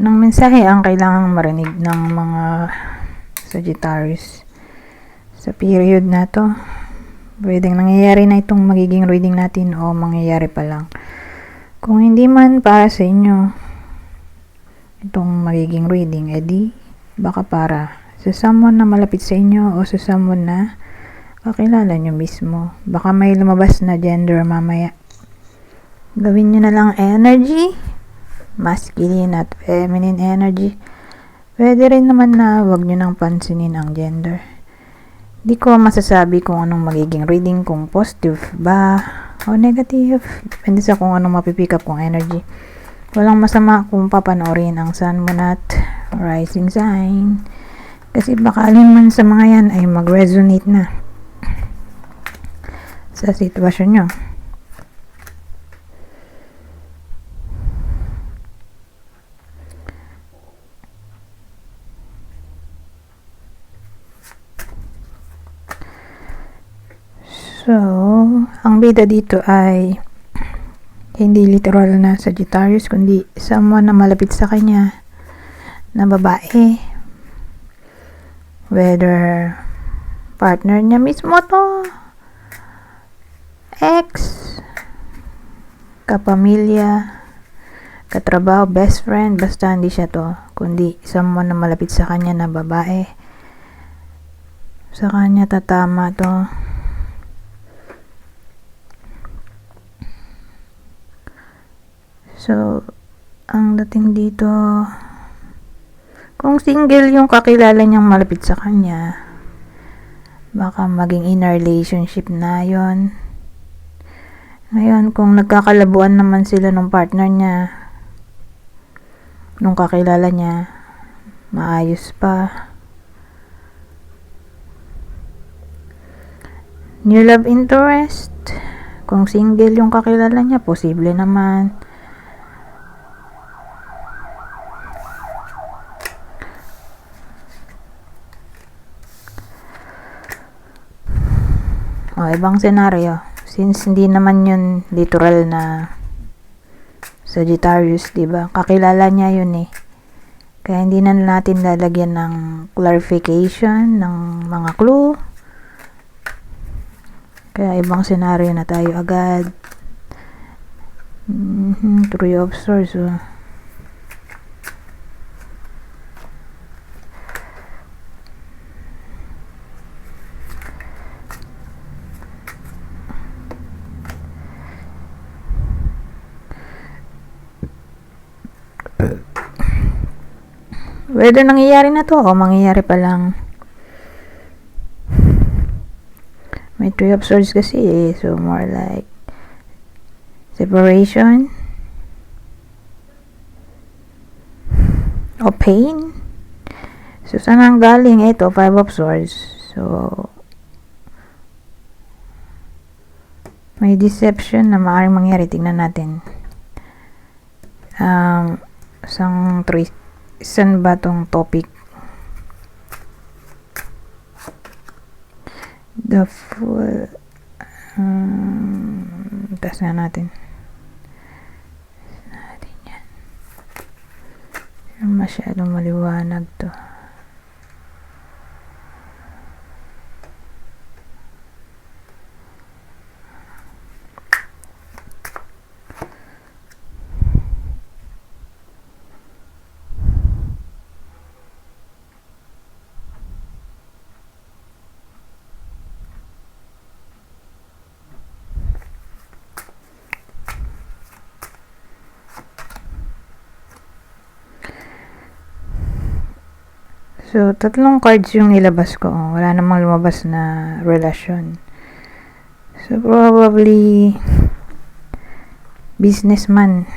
Anong mensahe ang kailangang marinig ng mga Sagittarius sa period na to? Pwedeng nangyayari na itong magiging reading natin o mangyayari pa lang. Kung hindi man para sa inyo itong magiging reading, edi baka para sa someone na malapit sa inyo o sa someone na kakilala nyo mismo. Baka may lumabas na gender mamaya. Gawin nyo na lang energy, masculine at feminine energy. Pwede rin naman na wag nyo nang pansinin ang gender. Di ko masasabi kung anong magiging reading, kung positive ba o negative. Depende sa kung anong mapipick up kong energy. Walang masama kung papanoorin ang sun, moon at rising sign. Kasi baka alin man sa mga yan ay mag-resonate na sa sitwasyon nyo. So, ang bida dito ay hindi literal na Sagittarius, kundi someone na malapit sa kanya na babae. Whether partner niya mismo to, ex, kapamilya, katrabaho, best friend, basta hindi siya to, kundi someone na malapit sa kanya na babae. Sa kanya tatama to. So, ang dating dito, kung single yung kakilala niyang malapit sa kanya, baka maging in a relationship na yon. Ngayon, kung nagkakalabuan naman sila ng partner niya, nung kakilala niya, maayos pa. New love interest, kung single yung kakilala niya, posible naman. O, ibang senaryo. Since hindi naman yun literal na Sagittarius, diba? Kakilala niya yun eh. Kaya hindi na natin lalagyan ng clarification, ng mga clue. Kaya ibang senaryo na tayo agad. Three of Swords. Whether nangyayari na to o mangyayari pa lang. May Three of Swords kasi eh. So, more like separation o pain. So, saan ang galing? Ito, Five of Swords. So, may deception na maaaring mangyari. Tingnan natin. Isang saan ba tong topic? The Fool. Tas nga natin. Yan. Masyadong maliwanag to. So, tatlong cards yung nilabas ko. Wala namang lumabas na relasyon. So, probably businessman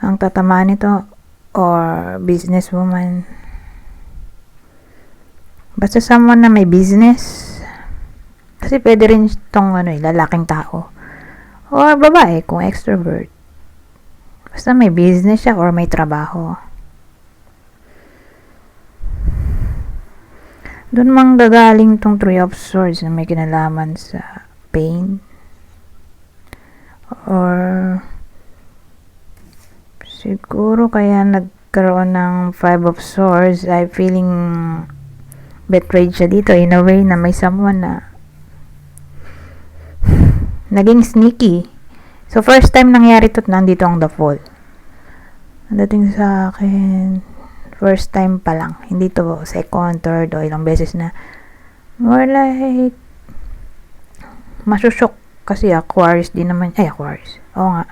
ang tatamaan nito or businesswoman. Basta someone na may business. Kasi pwede rin itong lalaking tao. Or babae kung extrovert. Basta may business siya or may trabaho. Doon mang gagaling tong Three of Swords na may kinalaman sa pain or Siguro kaya nagkaroon ng Five of Swords ay feeling betrayed siya dito in a way na may someone na naging sneaky. So, first time nangyari ito, nandito ang The Fall. Dating sa akin, first time pa lang. Hindi to second, third, o ilang beses na. More like, masusok. Kasi Aquarius din naman. Ay, Aquarius. Oo nga.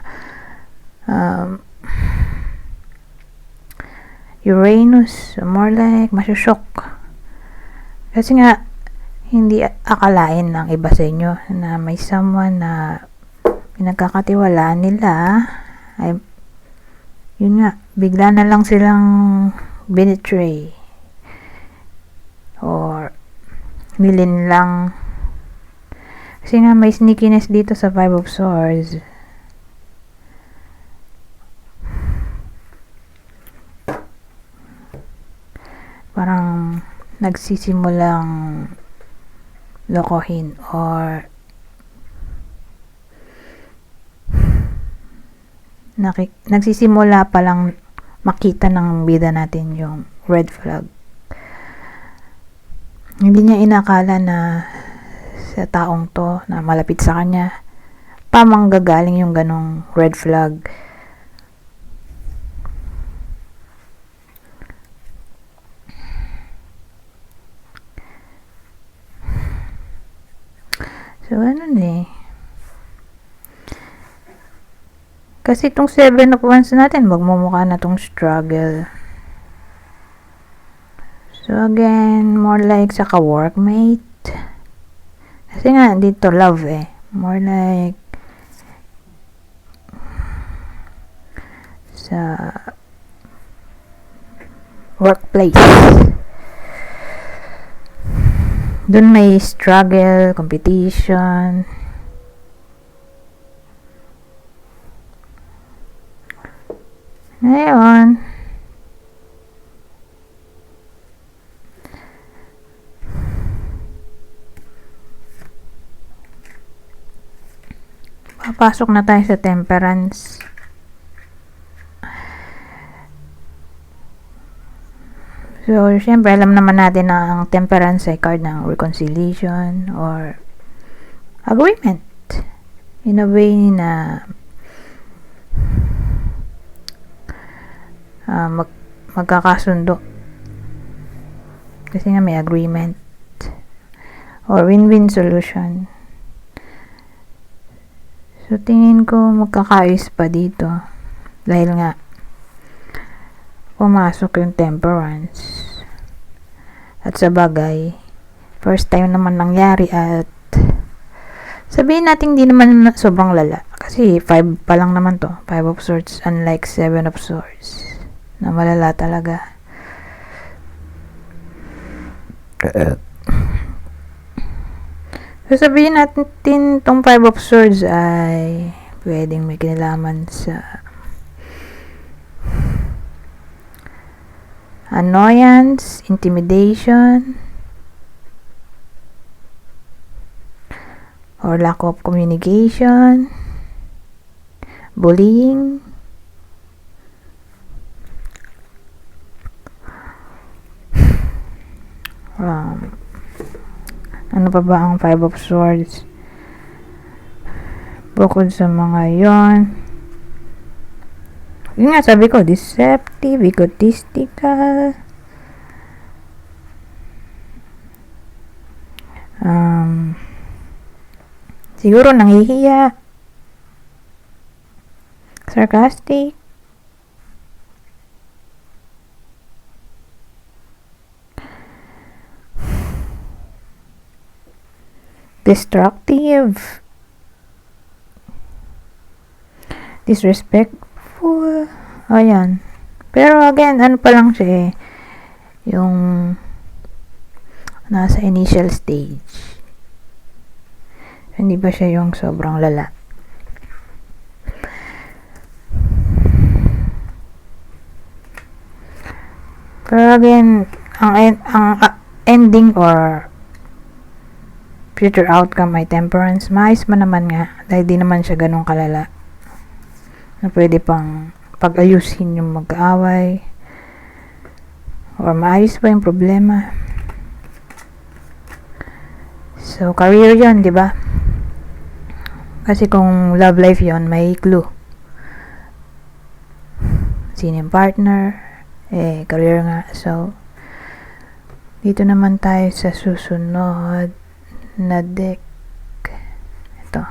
Uranus. More like, masusok. Kasi nga, hindi akalain ng iba sa inyo na may someone na pinagkakatiwalaan nila ay yun nga, bigla na lang silang binetray or nilin lang kasi nga may sneakiness dito sa Five of Swords. Parang nagsisimulang lokohin or nagsisimula pa lang makita ng bida natin yung red flag. Hindi niya inakala na sa taong to na malapit sa kanya pamanggagaling yung ganong red flag. So, ano eh. Kasi itong 7 of Wands natin, magmumukha na itong struggle. So, again, more like sa ka-workmate. Kasi nga, dito love eh. More like sa workplace. Doon may struggle, competition. Ngayon, papasok na tayo sa Temperance. So, syempre, alam naman natin na ang Temperance ay card ng reconciliation or agreement. In a way na magkakasundo. Kasi nga may agreement or win-win solution. So, tingin ko magkakaayos pa dito dahil nga pumasok yung Temperance. At sa bagay, first time naman nangyari at sabihin natin di naman sobrang lala. Kasi 5 pa lang naman to. 5 of Swords unlike 7 of Swords. Na malala talaga. So sabihin natin tong 5 of Swords ay pwedeng may kinalaman sa annoyance, intimidation, or lack of communication, bullying, ano pa ba ang 5 of Swords? Bukod sa mga yon, yun nga sabi ko, deceptive, egotistical, siguro nanghihiya, sarcastic, destructive, disrespectful, ayan. Pero again, ano pa lang siya eh, yung nasa initial stage. Hindi ba siya yung sobrang lala? Pero again, ang ending or future outcome ay Temperance. Maayos man naman nga dahil di naman siya ganun kalala na pwede pang pag-ayusin yung mag-aaway or maayos ba yung problema. So, career yun, di ba? Kasi kung love life yun, may clue. Sino yung partner? Career nga. So, dito naman tayo sa susunod na deck. Ito.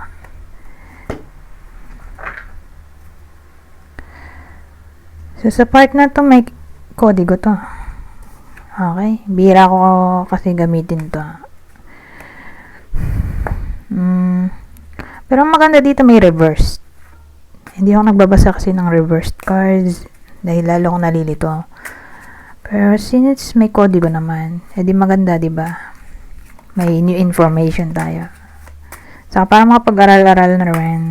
So, sa part na to, may kodigo to. Okay. Bira ko kasi gamitin to. Pero ang maganda dito may reversed. Hindi ako nagbabasa kasi ng reversed cards dahil lalo akong nalilito. Pero since may kodigo naman, edi maganda, di ba? May new information tayo. Saka para makapag-aral-aral na rin.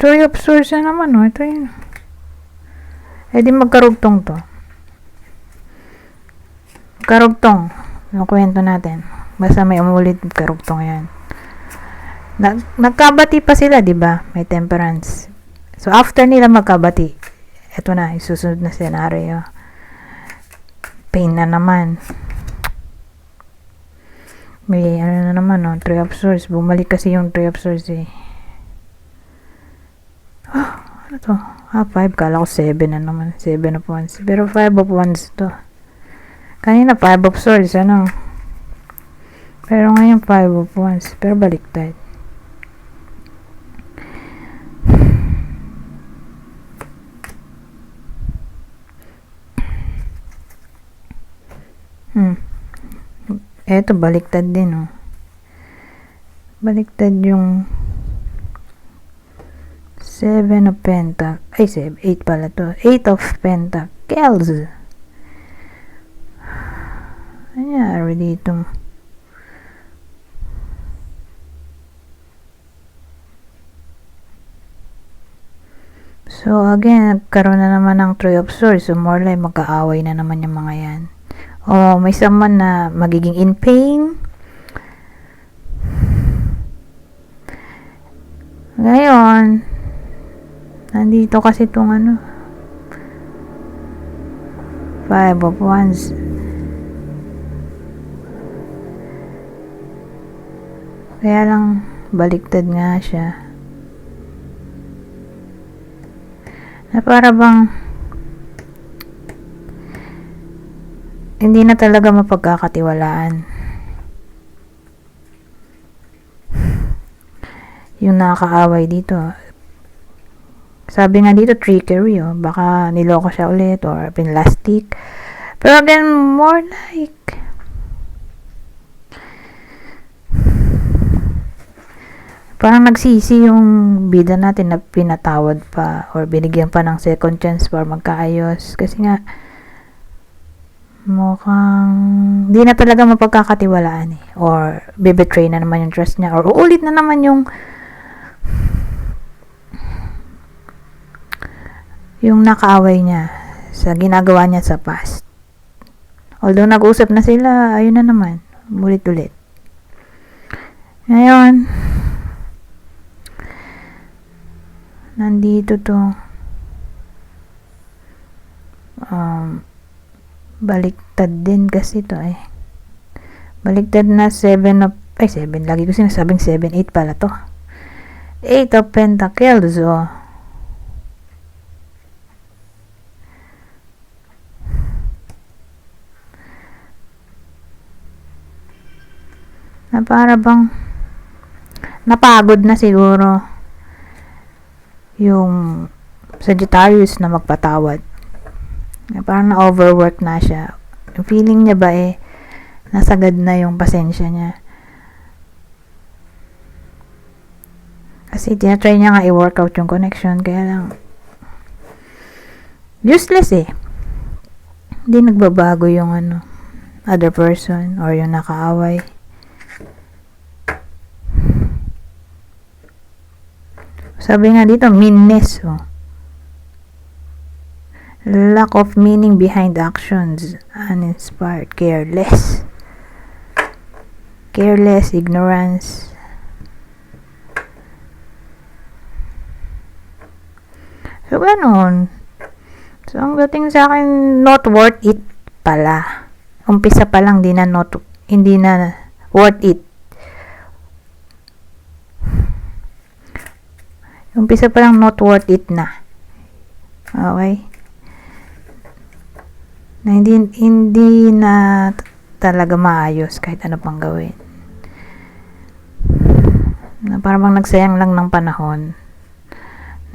Three of Swords na naman, no? Ito yun. Edi magkarugtong to. Karugtong. Yung kwento natin. Basta may umulit karugtong yan. Nagkabati pa sila, di ba? May Temperance. So, after nila magkabati, ito na, isusunod na scenario. Pain na naman. May ano na naman, no? Three of Swords. Bumalik kasi yung Three of Swords, eh. Ano to? 5. Kala ko 7 na naman. 7 of Wands. Pero 5 of Wands to. Kanina 5 of Swords, ano? Pero ngayon 5 of Wands. Pero baliktad. Eto, baliktad din, oh. Baliktad yung 7 of Pentacles. Ay, 8 pala to. 8 of Pentacles. Anyari dito. So, again, nagkaroon na naman ng Three of Swords. So, more like magkaaway na naman yung mga yan. O, may someone na magiging in pain. Ngayon, nandito kasi itong ano, 5 of Wands. Kaya lang, baliktad nga siya. Na para bang hindi na talaga mapagkakatiwalaan yung nakakaaway dito. Sabi nga dito, trickery, oh. Baka niloko siya ulit or pinlastic. Pero again, more like parang nagsisi yung bida natin na pinatawad pa or binigyan pa ng second chance para magkaayos. Kasi nga, mukhang di na talaga mapagkakatiwalaan, eh. Or bebetray na naman yung trust niya. Or uulit na naman yung nakaaway niya sa ginagawa niya sa past. Although nag-usap na sila, ayun na naman. Ulit-ulit. Ngayon, nandito to. Baliktad din kasi to, eh. Baliktad na 7 of, 7. Lagi ko sinasabing 7, 8 pala to. 8 of Pentacles, oh. Na para bang napagod na siguro yung Sagittarius na magpatawad. Parang na-overwork na siya. Yung feeling niya ba, nasagad na yung pasensya niya. Kasi tinatry niya nga i-workout yung connection. Kaya lang, useless, eh. Hindi nagbabago yung other person or yung nakaaway. Sabi nga dito, meanness, oh. Lack of meaning behind actions. Uninspired. Careless. Careless. Ignorance. So, ganun. So, ang dating sa akin, not worth it pala. Umpisa pa lang, hindi na worth it. Umpisa pa lang, not worth it na. Okay? Na hindi na talaga maayos kahit ano pang gawin. Na parang nagsayang lang ng panahon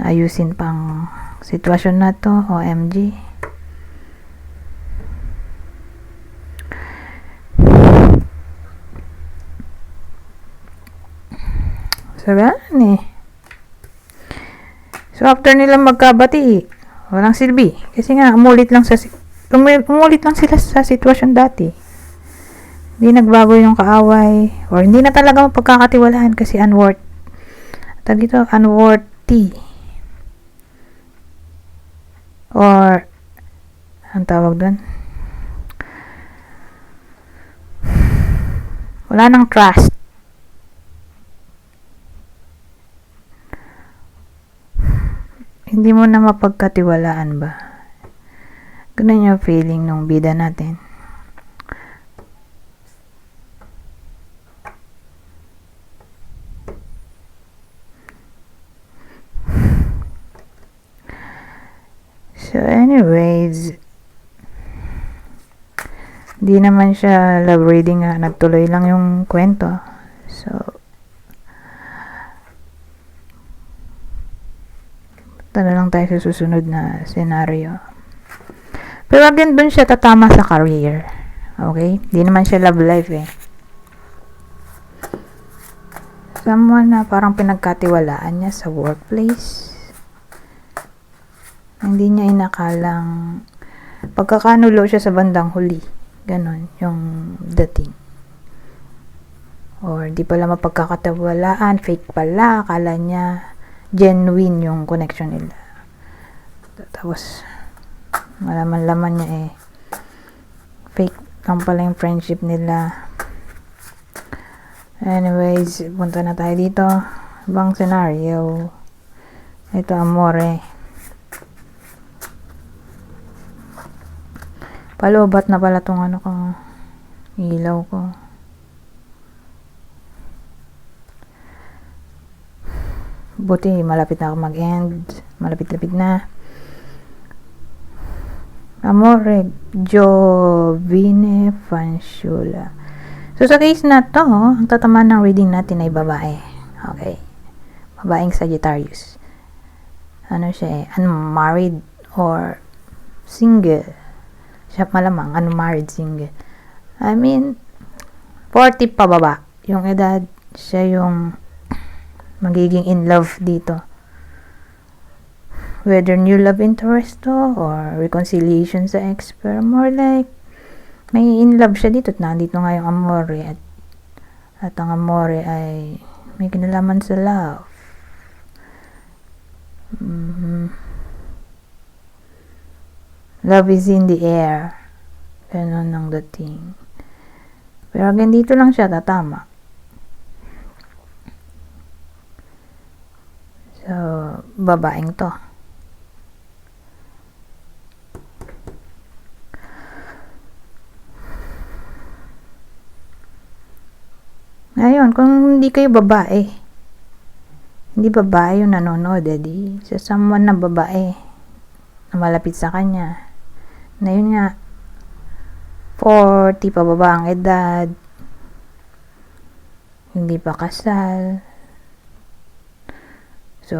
na ayusin pang sitwasyon na to. OMG. So, ganun eh. So, after nila magkabati, walang silbi. Kasi nga, umulit lang sila sa sitwasyon dati. Hindi nagbago yung kaaway. Or hindi na talaga mapagkakatiwalaan kasi unworthy. Or, ang tawag doon? Wala nang trust. Hindi mo na mapagkatiwalaan ba? Ganun yung feeling nung bida natin. So anyways, di naman siya love reading nga. Nagtuloy lang yung kwento. So, na lang tayo sa susunod na scenario. Pero again, dun siya tatama sa career. Okay? Di naman siya love life eh. Someone na parang pinagkatiwalaan niya sa workplace. Hindi niya inakalang pagkakanulo siya sa bandang huli. Ganon yung dating. Or di pala mapagkakatiwalaan, fake pala, akala niya genuine yung connection nila. Tapos malaman niya eh fake lang pala yung friendship nila. Anyways, punta na tayo dito. Ibang scenario. Ito, amore. Palobat na pala tong ilaw ko. Buti, malapit na ako mag-end. Malapit-lapit na. Amore, Jovine Fanciulla. So, sa case na to, ang tatamaan ng reading natin ay babae. Okay. Babaeng Sagittarius. Ano siya eh? Unmarried or single. Siya malamang, unmarried, single. I mean, 40 pababa. Yung edad, siya yung magiging in love dito. Whether new love interest to or reconciliation sa ex, pero more like may in love siya dito at nandito nga yung amore at ang amore ay may kinalaman sa love. Love is in the air. Ganun ang dating. Pero again, dito lang siya tatama. So, babaeng to. Ngayon, kung hindi kayo babae, hindi babae yung nanonood, di sa someone na babae na malapit sa kanya, na yun nga, 40 pa baba ang edad, hindi pa kasal. So,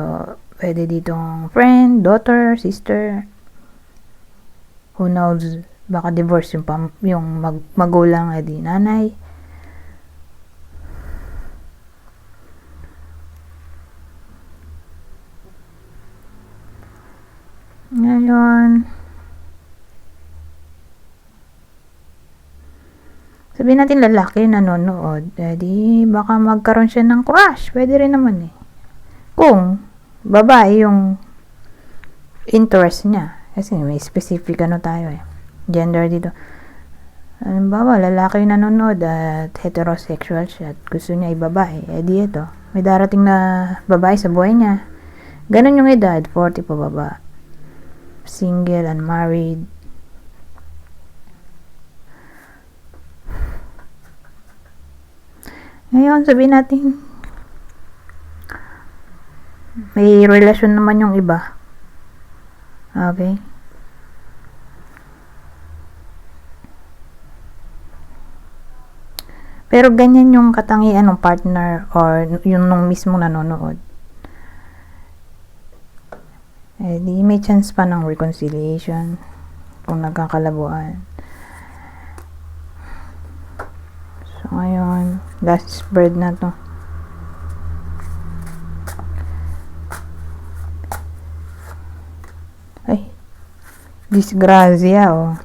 pwede ditong friend, daughter, sister. Who knows, baka divorce yung magulang ay di nanay. Ngayon, sabihin natin lalaki nanonood, di baka magkaroon siya ng crush. Pwede rin naman eh. Kung babae yung interest niya. Kasi may specific tayo eh. Gender dito. Halimbawa, lalaki yung nanonood at heterosexual siya at gusto niya ay babae. Di ito. May darating na babae sa buhay niya. Ganon yung edad, 40 pa baba. single, unmarried. Ngayon, sabihin natin, may relasyon naman yung iba. Okay? Pero ganyan yung katangian ng partner or yung nung mismo nanonood. Eh, di may chance pa ng reconciliation kung nagkakalabuan. So, ngayon, last bird na to. Ay, disgrasya, oh.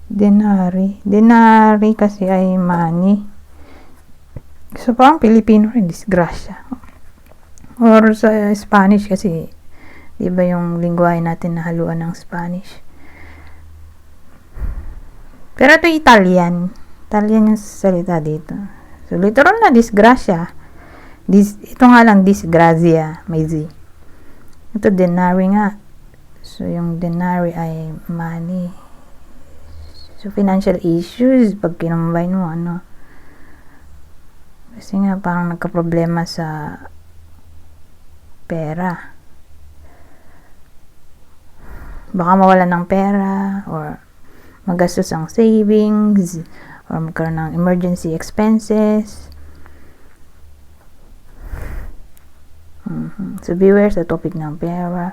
Denari. Denari kasi ay money. So, parang Pilipino rin, disgrasya. Or sa Spanish kasi, di ba yung lingwahe natin na haluan ng Spanish. Pero ito Italian. Italian yung salita dito. So, literal na disgrasya. Ito nga lang, disgrazia. May Z. Ito, denari nga. So, yung denari ay money. So, financial issues, pag kinumbine mo, ano. Kasi nga, parang nagka-problema sa pera. Baka mawalan ng pera, or magastos ang savings, or magkaroon ng emergency expenses. So, beware sa topic ng pera.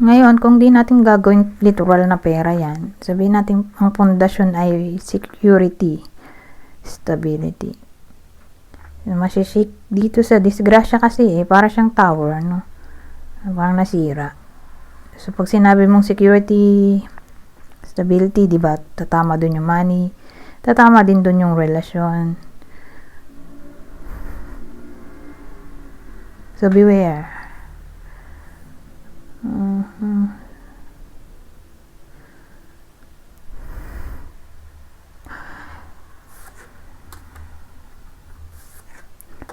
Ngayon, kung di natin gagawin literal na pera yan, sabihin natin ang pundasyon ay security, stability. Masishake dito sa disgrasya kasi para siyang tower, no? Parang nasira. So, pag sinabi mong security, stability, di ba? Tatama dun yung money. Tatama din dun yung relasyon. So, beware.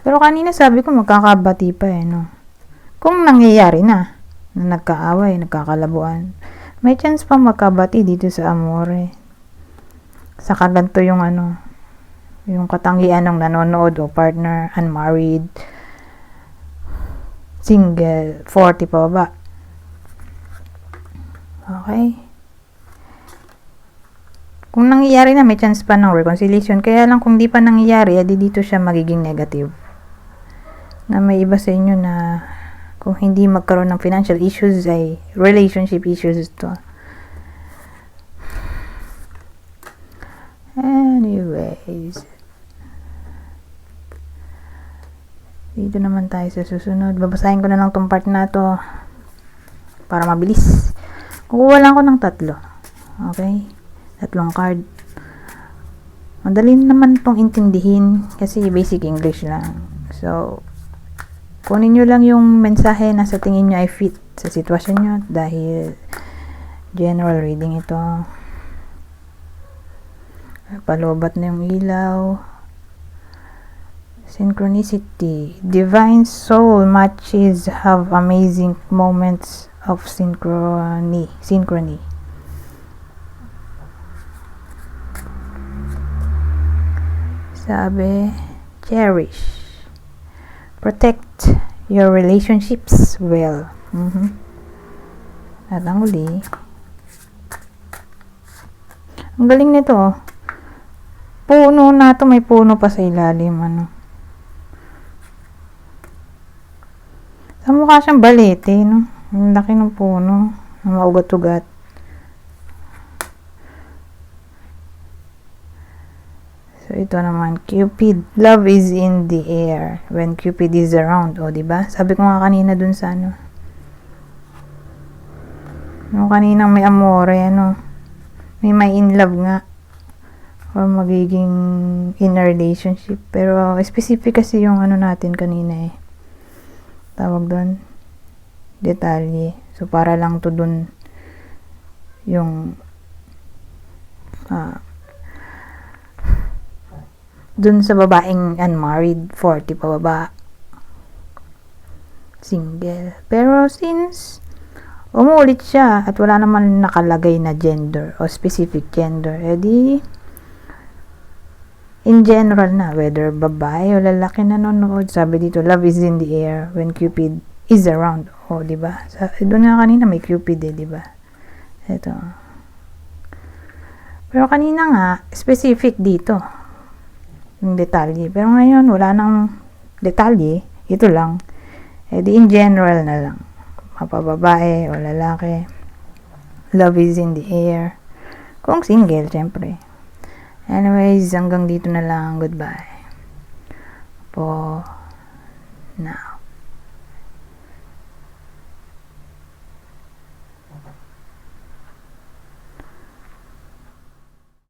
Pero kanina sabi ko magkakabati pa no. Kung nangyayari na nagkaaway, nagkakalabuan, may chance pa magkabati dito sa Amore. Saka ganito yung yung katangian ng nanonood o partner, unmarried, single, 40 pa ba? Okay. Kung nangyayari na, may chance pa ng reconciliation. Kaya lang kung di pa nangyayari, edi dito siya magiging negative. Na may iba sa inyo na kung hindi magkaroon ng financial issues ay relationship issues to. Anyways. Dito naman tayo sa susunod. Babasahin ko na lang tong part na to para mabilis. Kukuha lang ko ng 3. Okay? 3 card. Madali naman tong intindihin kasi basic English lang. So, kunin nyo lang yung mensahe na sa tingin nyo ay fit sa sitwasyon nyo dahil general reading ito. Palobat na yung ilaw. Synchronicity. Divine soul matches have amazing moments of synchrony. Sabi, cherish. Protect your relationships well. At ang uli, ang galing nito, puno na to, may puno pa sa ilalim, Sa mukha siyang balete, no? Ang laki ng puno, maugat-ugat. So, ito naman, Cupid. Love is in the air when Cupid is around. O, diba? Sabi ko nga kanina dun sa yung kaninang may amore, may in love nga. Or magiging in a relationship. Pero, specific kasi yung natin kanina tawag doon, detalye. So, para lang to dun yung dun sa babaeng unmarried, 40 pababa. Single. Pero since umulit siya at wala naman nakalagay na gender o specific gender, edi in general na, whether babae o lalaki nanonood, sabi dito, love is in the air when Cupid is around. O, diba? Doon nga kanina may Cupid diba? Ito. Pero kanina nga, specific dito. Yung detalye. Pero ngayon, wala nang detalye. Ito lang. Di in general na lang. Mapababae o lalaki. Love is in the air. Kung single, syempre. Anyways, hanggang dito na lang. Goodbye. Po now.